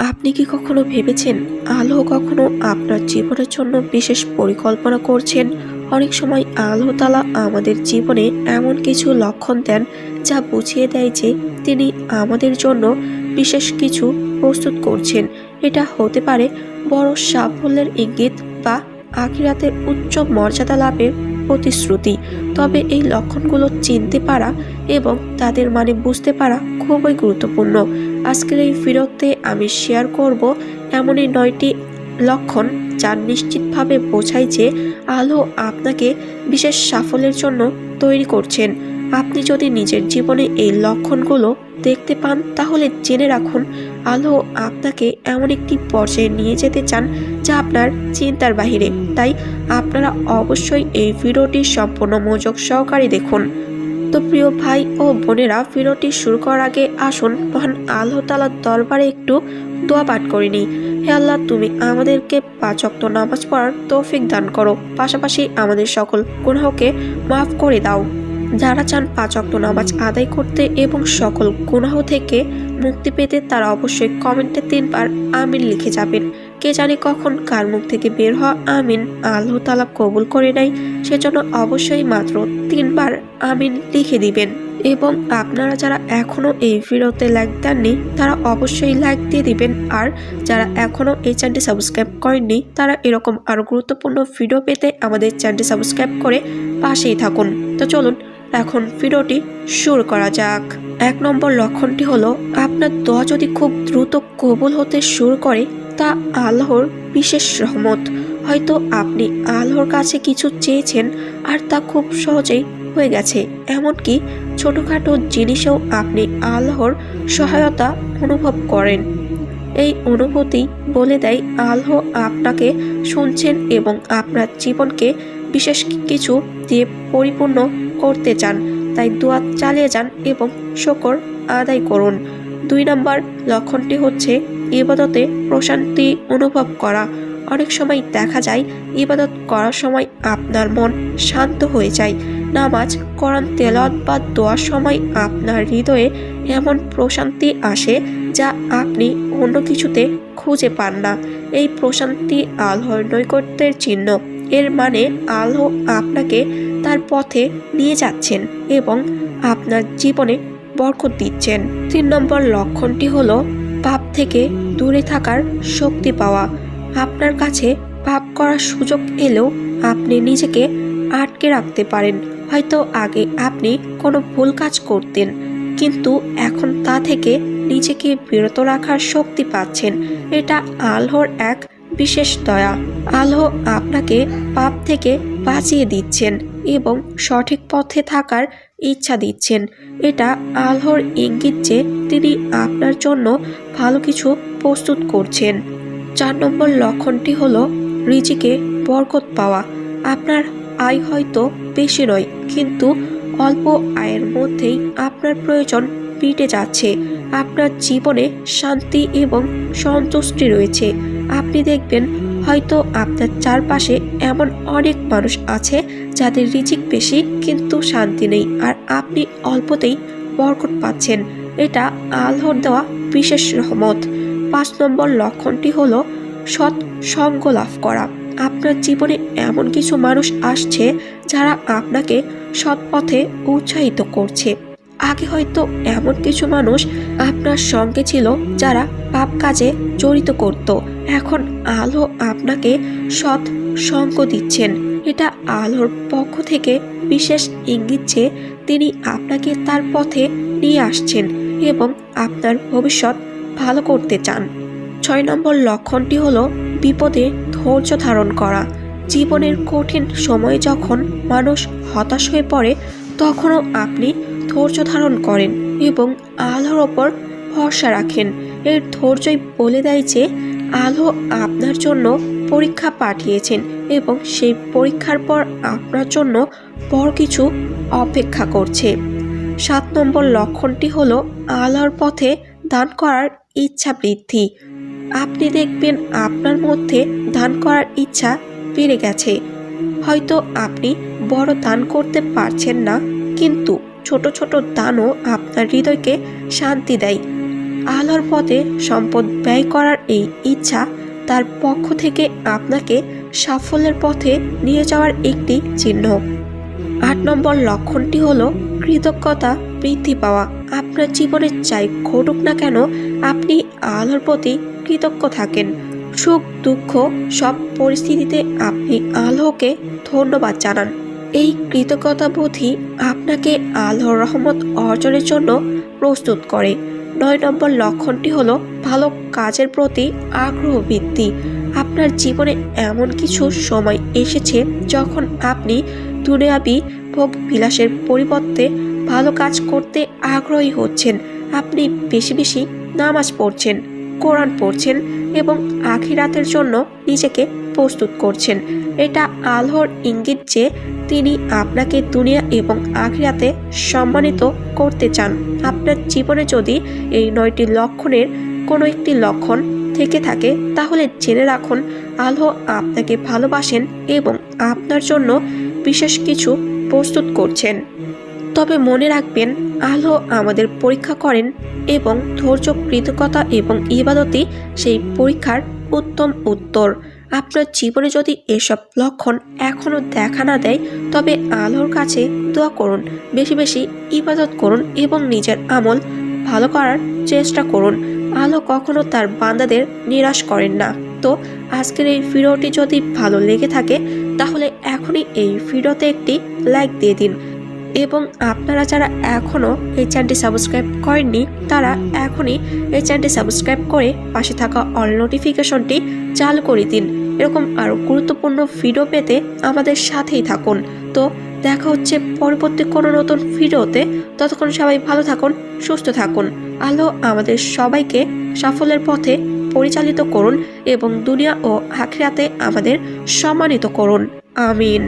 আপনি কি কখনো ভেবেছেন আল্লাহ কখনো আপনার জীবনের জন্য বিশেষ পরিকল্পনা করছেন? অনেক সময় আল্লাহ তাআলা আমাদের জীবনে এমন কিছু লক্ষণ দেন যা বুঝিয়ে দেয় যে তিনি আমাদের জন্য বিশেষ কিছু প্রস্তুত করছেন। এটা হতে পারে বড় সাফল্যের ইঙ্গিত বা আখিরাতের উচ্চ মর্যাদা লাভের প্রতিশ্রুতি। তবে এই লক্ষণগুলো চিনতে পারা এবং তাদের মানে বুঝতে পারা খুবই গুরুত্বপূর্ণ। আজকের এই ভিডিওতে আমি শেয়ার করব এমনই 9টি লক্ষণ যা নিশ্চিতভাবে বোঝায় যে আল্লাহ আপনাকে বিশেষ সাফল্যের জন্য তৈরি করছেন। আপনি যদি নিজের জীবনে এই লক্ষণগুলো দেখতে পান তাহলে জেনে রাখুন আল্লাহ আপনাকে এমন একটি পর্যায়ে নিয়ে যেতে চান যা আপনার চিন্তার বাহিরে। তাই আপনারা অবশ্যই এই ভিডিওটি সম্পূর্ণ মনোযোগ সহকারে দেখুন। তো প্রিয় ভাই ও বোনেরা, ভিডিওটি শুরু করার আগে আসুন মহান আল্লাহ তাআলার দরবারে একটু দোয়া পাঠ করে নিই। হে আল্লাহ, তুমি আমাদেরকে 5 ওয়াক্ত নামাজ পড়ার তৌফিক দান করো, পাশাপাশি আমাদের সকল গুনাহকে মাফ করে দাও। যারা চান 5 ওয়াক্ত নামাজ আদায় করতে এবং সকল গুনাহ থেকে মুক্তি পেতে তারা অবশ্যই কমেন্টে 3 বার আমিন লিখে যাবেন। কে জানে কখন কার মুখ থেকে বের হওয়া আমিন আল্লাহ তাআলা কবুল করে নেয়, সেজন্য অবশ্যই মাত্র 3 বার আমিন লিখে দিবেন। এবং আপনারা যারা এখনো এই ভিডিওতে লাইক দেননি তারা অবশ্যই লাইক দিয়ে দিবেন। আর যারা এখনো এই চ্যানেলটি সাবস্ক্রাইব করেননি তারা এরকম আরো গুরুত্বপূর্ণ ভিডিও পেতে আমাদের চ্যানেলটি সাবস্ক্রাইব করে পাশেই থাকুন। তো চলুন এখন ভিডিওটি শুরু করা যাক। 1 নম্বর লক্ষণটি হলো আপনার দোয়া যদি খুব দ্রুত কবুল হতে শুরু করে তা আল্লাহর বিশেষ রহমত। হয়তো আপনি আল্লাহর কাছে কিছু চেয়েছেন আর তা খুব সহজেই হয়ে গেছে। এমনকি ছোটখাটো জিনিসেও আপনি আল্লাহর সহায়তা অনুভব করেন। এই অনুভূতি বলে দেয় আল্লাহ আপনাকে শুনছেন এবং আপনার জীবনকে বিশেষ কিছু দিয়ে পরিপূর্ণ করতে চান। তাই দোয়া চালিয়ে যান এবং শুকর আদায় করুন। 2 নম্বর লক্ষণটি হচ্ছে ইবাদতে প্রশান্তি অনুভব করা। অনেক সময় দেখা যায় ইবাদত করার সময় আপনার মন শান্ত হয়ে যায়। নামাজ, কোরআন তেলাওয়াত বা দোয়ার সময় আপনার হৃদয়ে এমন প্রশান্তি আসে যা আপনি অন্য কিছুতে খুঁজে পান না। এই প্রশান্তি আল্লাহর নৈকট্যের চিহ্ন। এর মানে আল্লাহ আপনাকে তার পথে নিয়ে যাচ্ছেন এবং আপনার জীবনে বরকত দিচ্ছেন। 3 নম্বর লক্ষণটি হলো পাপ থেকে দূরে থাকার শক্তি পাওয়া। আপনার কাছে পাপ করার সুযোগ এলেও আপনি নিজেকে আটকে রাখতে পারেন। হয়তো আগে আপনি কোনো ভুল কাজ করতেন, কিন্তু এখন তা থেকে নিজেকে বিরত রাখার শক্তি পাচ্ছেন। এটা আল্লাহর এক বিশেষ দয়া। আল্লাহ আপনাকে পাপ থেকে বাঁচিয়ে দিচ্ছেন এবং সঠিক পথে থাকার ইচ্ছা দিচ্ছেন। এটা আল্লাহর ইঙ্গিত যে তিনি আপনার জন্য ভালো কিছু প্রস্তুত করছেন। 4 নম্বর লক্ষণটি হলো রিজিকে বরকত পাওয়া। আপনার আয় হয়তো বেশি নয়, কিন্তু অল্প আয়ের মধ্যেই আপনার প্রয়োজন মিটে যাচ্ছে। আপনার জীবনে শান্তি এবং সন্তুষ্টি রয়েছে। আপনি দেখবেন হয়তো আপনার চারপাশে এমন অনেক মানুষ আছে যাদের রিজিক বেশি কিন্তু শান্তি নেই, আর আপনি অল্পতেই বরকত পাচ্ছেন। এটা আল্লাহর দেওয়া বিশেষ রহমত। 5 নম্বর লক্ষণটি হলো সৎ সঙ্গ লাভ করা। আপনার জীবনে এমন কিছু মানুষ আসছে যারা আপনাকে সৎ পথে উৎসাহিত করছে। আগে হয়তো এমন কিছু মানুষ আপনার সঙ্গে ছিল যারা পাপ কাজে জড়িত করত। এখন আল্লাহ আপনাকে সৎ সঙ্গ দিচ্ছেন। এটা আল্লাহর পক্ষ থেকে বিশেষ ইঙ্গিত যে তিনি আপনাকে তার পথে নিয়ে আসছেন এবং আপনার ভবিষ্যৎ ভালো করতে চান। 6 নম্বর লক্ষণটি হলো বিপদে ধৈর্য ধারণ করা। জীবনের কঠিন সময়ে যখন মানুষ হতাশ হয়ে পড়ে তখনও আপনি ধৈর্য ধারণ করেন এবং আল্লাহর ওপর ভরসা রাখেন। এর ধৈর্যই বলে দেয় যে আল্লাহ আপনার জন্য পরীক্ষা পাঠিয়েছেন এবং সেই পরীক্ষার পর আপনার জন্য বড় কিছু অপেক্ষা করছে। 7 নম্বর লক্ষণটি হলো আল্লাহর পথে দান করার ইচ্ছা বৃদ্ধি। আপনি দেখবেন আপনার মধ্যে দান করার ইচ্ছা বেড়ে গেছে। হয়তো আপনি বড় দান করতে পারছেন না, কিন্তু ছোট ছোট দানও আপনার হৃদয়কে শান্তি দেয়। আলোর পথে সম্পদ ব্যয় করার এই ইচ্ছা তার পক্ষ থেকে আপনাকে সাফল্যের পথে নিয়ে যাওয়ার একটি চিহ্ন। 8 নম্বর লক্ষণটি হলো কৃতজ্ঞতা বৃদ্ধি পাওয়া। আপনার জীবনে যাই ঘটুক না কেন, আপনি আলোর প্রতি কৃতজ্ঞ থাকেন। সুখ দুঃখ সব পরিস্থিতিতে আপনি আলোকে ধন্যবাদ জানান। এই কৃতজ্ঞতাবোধই আপনাকে আল্লাহর রহমত অর্জনের জন্য প্রস্তুত করে। 9 নম্বর লক্ষণটি হলো ভালো কাজের প্রতি আগ্রহ বৃদ্ধি। আপনার জীবনে এমন কিছু সময় এসেছে যখন আপনি দুনিয়াবি ভোগ বিলাসের পরিবর্তে ভালো কাজ করতে আগ্রহী হচ্ছেন। আপনি বেশি বেশি নামাজ পড়ছেন, কোরআন পড়ছেন এবং আখিরাতের জন্য নিজেকে প্রস্তুত করছেন। এটা আল্লাহর ইঙ্গিত যে তিনি আপনাকে দুনিয়া এবং আখিরাতে সম্মানিত করতে চান। আপনার জীবনে যদি এই 9টি লক্ষণের কোনো একটি লক্ষণ থেকে থাকে তাহলে জেনে রাখুন আল্লাহ আপনাকে ভালোবাসেন এবং আপনার জন্য বিশেষ কিছু প্রস্তুত করছেন। তবে মনে রাখবেন, আল্লাহ আমাদের পরীক্ষা করেন এবং ধৈর্য, কৃতজ্ঞতা এবং ইবাদতই সেই পরীক্ষার উত্তম উত্তর। আপনার জীবনে যদি এসব লক্ষণ এখনও দেখা না দেয় তবে আল্লাহর কাছে দোয়া করুন, বেশি বেশি ইবাদত করুন এবং নিজের আমল ভালো করার চেষ্টা করুন। আল্লাহ কখনো তার বান্দাদের নিরাশ করেন না। তো আজকের এই ভিডিওটি যদি ভালো লেগে থাকে তাহলে এখনই এই ভিডিওতে একটি লাইক দিয়ে দিন এবং আপনারা যারা এখনও এই চ্যানেলটি সাবস্ক্রাইব করেননি তারা এখনই এই চ্যানেলটি সাবস্ক্রাইব করে পাশে থাকা অল নোটিফিকেশনটি চালু করে দিন। এরকম আরও গুরুত্বপূর্ণ ভিডিও পেতে আমাদের সাথেই থাকুন। তো দেখা হচ্ছে পরবর্তী কোনো নতুন ভিডিওতে। ততক্ষণ সবাই ভালো থাকুন, সুস্থ থাকুন। আল্লাহ আমাদের সবাইকে সাফল্যের পথে পরিচালিত করুন এবং দুনিয়া ও আখিরাতে আমাদের সম্মানিত করুন। আমিন।